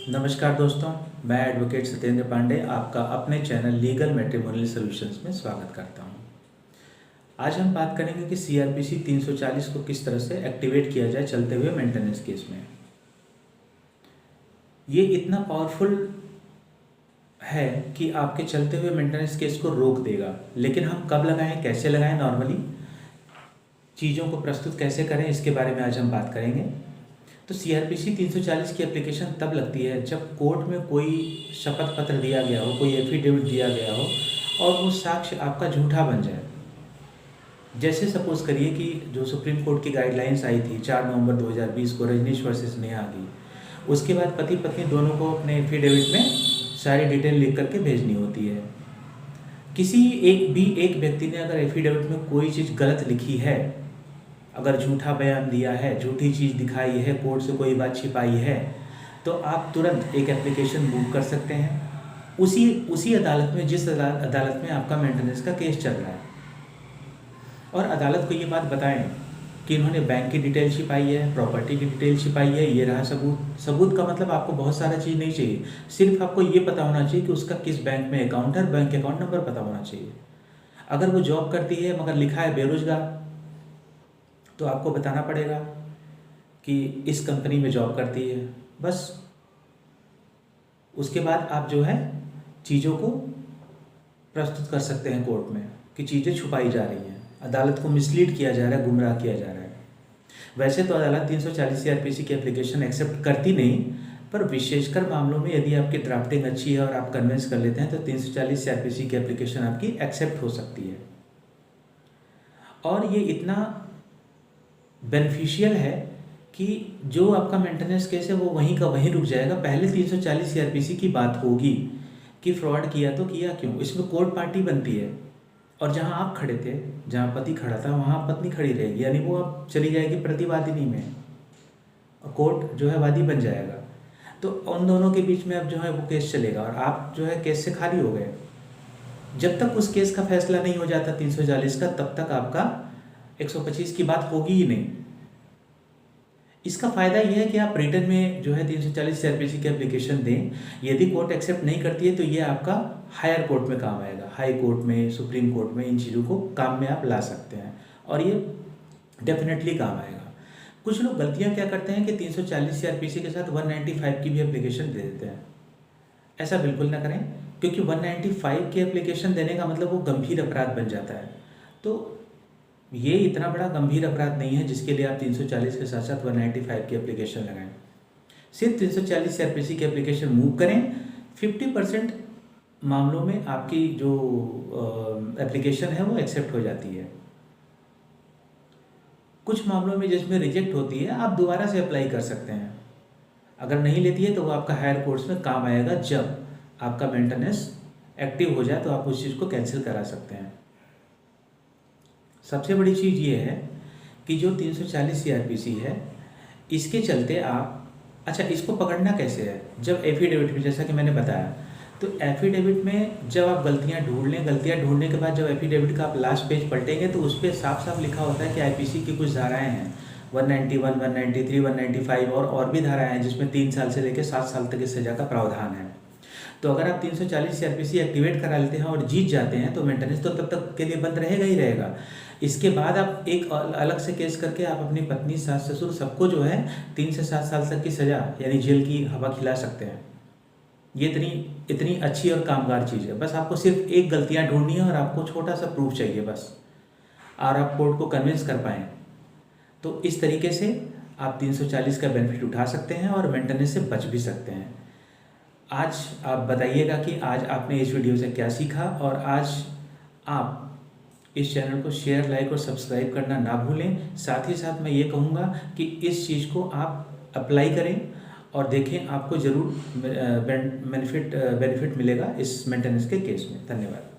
नमस्कार दोस्तों, मैं एडवोकेट सत्येंद्र पांडे आपका अपने चैनल लीगल मैट्रिमोनियल सॉल्यूशंस में स्वागत करता हूं। आज हम बात करेंगे कि सीआरपीसी 340 को किस तरह से एक्टिवेट किया जाए चलते हुए मेंटेनेंस केस में। ये इतना पावरफुल है कि आपके चलते हुए मेंटेनेंस केस को रोक देगा, लेकिन हम कब लगाएं, कैसे लगाएं, नॉर्मली चीज़ों को प्रस्तुत कैसे करें, इसके बारे में आज हम बात करेंगे। तो सीआरपीसी 340 की एप्लीकेशन तब लगती है जब कोर्ट में कोई शपथ पत्र दिया गया हो, कोई एफिडेविट दिया गया हो और वो साक्ष्य आपका झूठा बन जाए। जैसे सपोज करिए कि जो सुप्रीम कोर्ट की गाइडलाइंस आई थी 4 नवंबर 2020 को रजनीश वर्सेस नेहा की, उसके बाद पति पत्नी दोनों को अपने एफिडेविट में सारी डिटेल लिख करके भेजनी होती है। किसी एक व्यक्ति ने अगर एफिडेविट में कोई चीज़ गलत लिखी है, अगर झूठा बयान दिया है, झूठी चीज़ दिखाई है, कोर्ट से कोई बात छिपाई है, तो आप तुरंत एक एप्लीकेशन मूव कर सकते हैं उसी अदालत में जिस अदालत में आपका मेंटेनेंस का केस चल रहा है, और अदालत को ये बात बताएं कि इन्होंने बैंक की डिटेल छिपाई है, प्रॉपर्टी की डिटेल छिपाई है, ये रहा सबूत। सबूत का मतलब आपको बहुत सारा चीज़ नहीं चाहिए, सिर्फ आपको ये पता होना चाहिए कि उसका किस बैंक में अकाउंट है, बैंक अकाउंट नंबर पता होना चाहिए। अगर वो जॉब करती है मगर लिखा है बेरोजगार, तो आपको बताना पड़ेगा कि इस कंपनी में जॉब करती है, बस। उसके बाद आप जो है चीज़ों को प्रस्तुत कर सकते हैं कोर्ट में कि चीज़ें छुपाई जा रही हैं, अदालत को मिसलीड किया जा रहा है, गुमराह किया जा रहा है। वैसे तो अदालत 340 सीआरपीसी की एप्लीकेशन एक्सेप्ट करती नहीं, पर विशेषकर मामलों में यदि आपकी ड्राफ्टिंग अच्छी है और आप कन्विंस कर लेते हैं तो 340 सीआरपीसी की एप्लीकेशन आपकी एक्सेप्ट हो सकती है। और ये इतना बेनिफिशियल है कि जो आपका मेंटेनेंस केस है वो वहीं का वहीं रुक जाएगा। पहले 340 सीआरपीसी की बात होगी कि फ्रॉड किया तो किया क्यों, इसमें कोर्ट पार्टी बनती है, और जहां आप खड़े थे, जहां पति खड़ा था, वहां पत्नी खड़ी रहेगी, यानी वो अब चली जाएगी प्रतिवादिनी में और कोर्ट जो है वादी बन जाएगा। तो उन दोनों के बीच में अब जो है वो केस चलेगा और आप जो है केस से खाली हो गए। जब तक उस केस का फैसला नहीं हो जाता 340 का, तब तक आपका 125 की बात होगी ही नहीं। इसका फ़ायदा यह है कि आप रिटर्न में जो है 340 सीआरपीसी की एप्लीकेशन दें। यदि कोर्ट एक्सेप्ट नहीं करती है तो ये आपका हायर कोर्ट में काम आएगा, हाई कोर्ट में, सुप्रीम कोर्ट में, इन चीज़ों को काम में आप ला सकते हैं और ये डेफिनेटली काम आएगा। कुछ लोग गलतियां क्या करते हैं कि 340 सीआरपीसी के साथ 195 की भी एप्लीकेशन दे देते हैं। ऐसा बिल्कुल ना करें, क्योंकि 195 की एप्लीकेशन देने का मतलब वो गंभीर अपराध बन जाता है। तो ये इतना बड़ा गंभीर अपराध नहीं है जिसके लिए आप 340 के साथ साथ 195 की एप्लीकेशन लगाएं। सिर्फ 340 सीआरपीसी की एप्लीकेशन मूव करें। 50% मामलों में आपकी जो एप्लीकेशन है वो एक्सेप्ट हो जाती है। कुछ मामलों में जिसमें रिजेक्ट होती है आप दोबारा से अप्लाई कर सकते हैं। अगर नहीं लेती है तो वो आपका हायर कोर्ट्स में काम आएगा। जब आपका मेंटेनेंस एक्टिव हो जाए तो आप उस चीज़ को कैंसिल करा सकते हैं। सबसे बड़ी चीज़ ये है कि जो 340 सीआरपीसी है, इसके चलते आप, अच्छा इसको पकड़ना कैसे है, जब एफिडेविट में, जैसा कि मैंने बताया, तो एफिडेविट में जब आप गलतियां ढूंढ लें, गलतियां ढूंढने के बाद जब एफिडेविट का आप लास्ट पेज पलटेंगे तो उस पर साफ साफ लिखा होता है कि आईपीसी की कुछ धाराएं हैं, 191, 193, 195 और भी धाराएं हैं जिसमें 3 साल से लेकर 7 साल तक की सज़ा का प्रावधान है। तो अगर आप 340 सीआरपीसी एक्टिवेट करा लेते हैं और जीत जाते हैं तो मेंटेनेंस तो तब तक के लिए बंद रहेगा ही रहेगा। इसके बाद आप एक अलग से केस करके आप अपनी पत्नी, सास, ससुर सबको जो है 3 से 7 साल तक की सज़ा यानी जेल की हवा खिला सकते हैं। ये इतनी अच्छी और कामगार चीज़ है। बस आपको सिर्फ एक गलतियां ढूंढनी है और आपको छोटा सा प्रूफ चाहिए बस, और आप कोर्ट को कन्विंस कर पाएँ। तो इस तरीके से आप 340 का बेनिफिट उठा सकते हैं और मेंटेनेंस से बच भी सकते हैं। आज आप बताइएगा कि आज आपने इस वीडियो से क्या सीखा, और आज आप इस चैनल को शेयर, लाइक और सब्सक्राइब करना ना भूलें। साथ ही साथ मैं ये कहूँगा कि इस चीज़ को आप अप्लाई करें और देखें, आपको ज़रूर बेनिफिट मिलेगा इस मेंटेनेंस के केस में। धन्यवाद।